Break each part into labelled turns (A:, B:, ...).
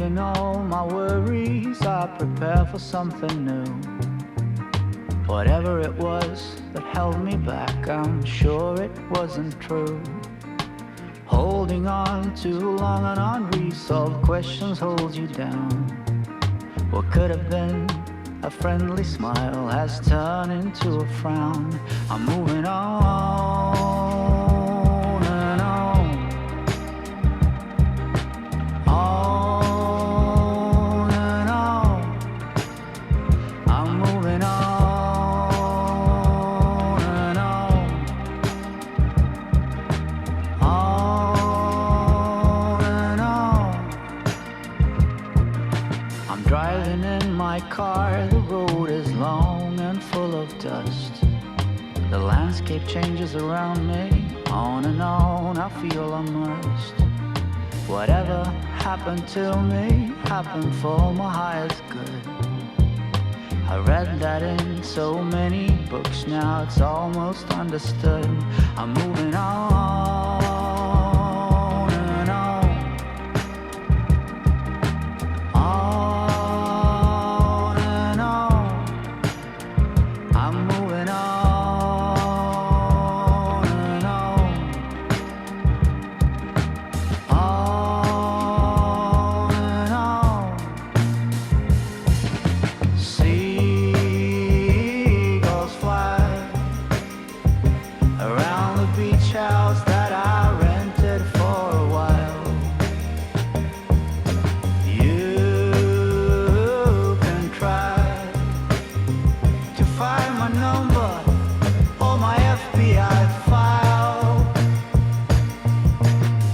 A: Leaving all my worries, I prepare for something new. Whatever it was that held me back, I'm sure it wasn't true. Holding on too long and unresolved questions hold you down. What could have been a friendly smile has turned into a frown. I'm moving on and on, on and on. I'm moving on and on, on and on. I'm driving in my car, the road is long and full of dust. The landscape changes around me, on and on, I feel immersed. Whatever happened to me, happened for my highest good. I read that in so many books, now it's almost understood. I'm moving on and on, on and on. I'm moving on and on, on and on. Seagulls fly around the beach house that I rented for a while. You can try to find my number or my FBI file.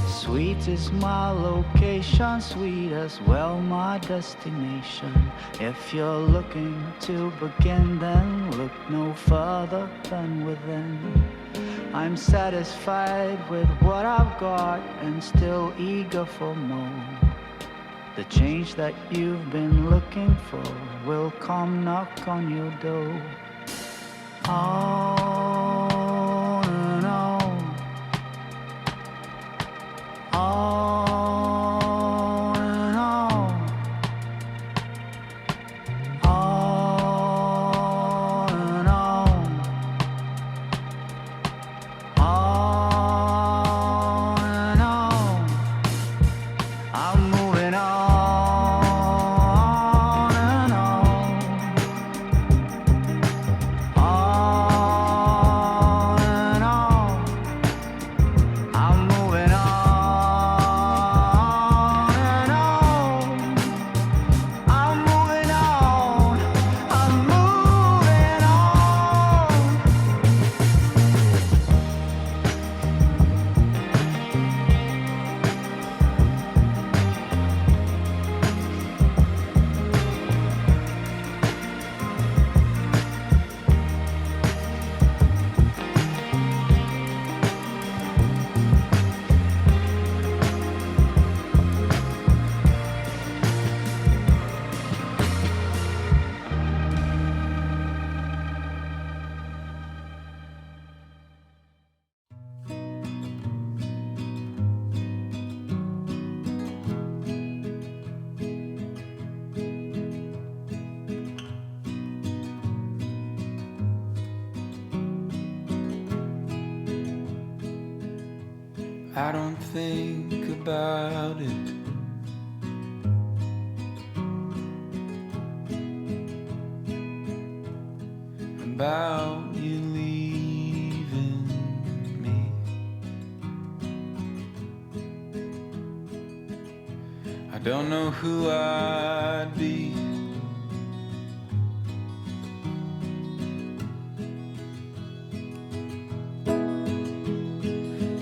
A: Sweet is my location, sweet as well my destination. If you're looking to begin, then look no further than within. I'm satisfied with what I've got and still eager for more. The change that you've been looking for will come knock on your door. On and on, on and on, on and on, on and on. I'm moving on and on, on and on. I'm moving on and on. I'm moving on. I'm moving on.
B: I don't think about it. About you leaving me. I don't know who I'd be.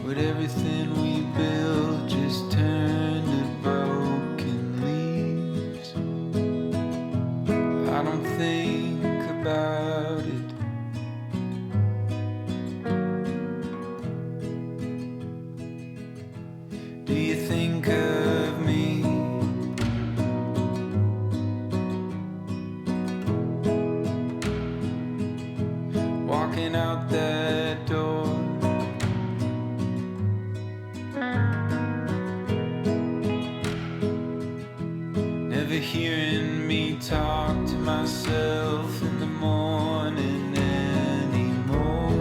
B: Would everything we built just turn to broken leaves? I don't think about it. Do you think of me? Walking out that door. hearing me talk to myself in the morning anymore.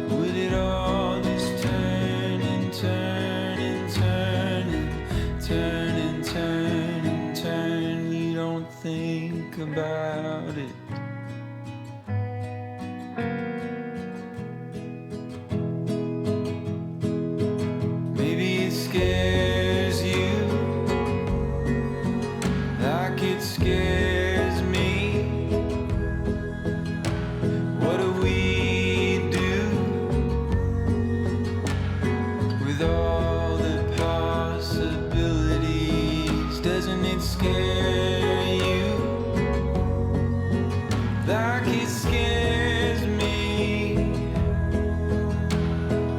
B: Would it all just turn and turn and turn and turn and turn and turn? You don't think about it. Maybe it scares you like it scares me. What do we do with all the possibilities? Doesn't it scare you like it scares me?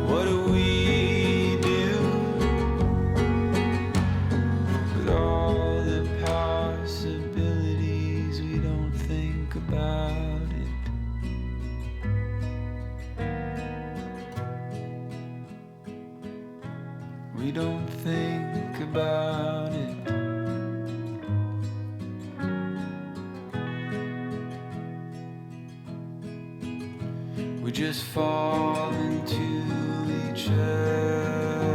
B: What do we do with all the possibilities? We don't think about it. We don't think about it. We just fall into each other.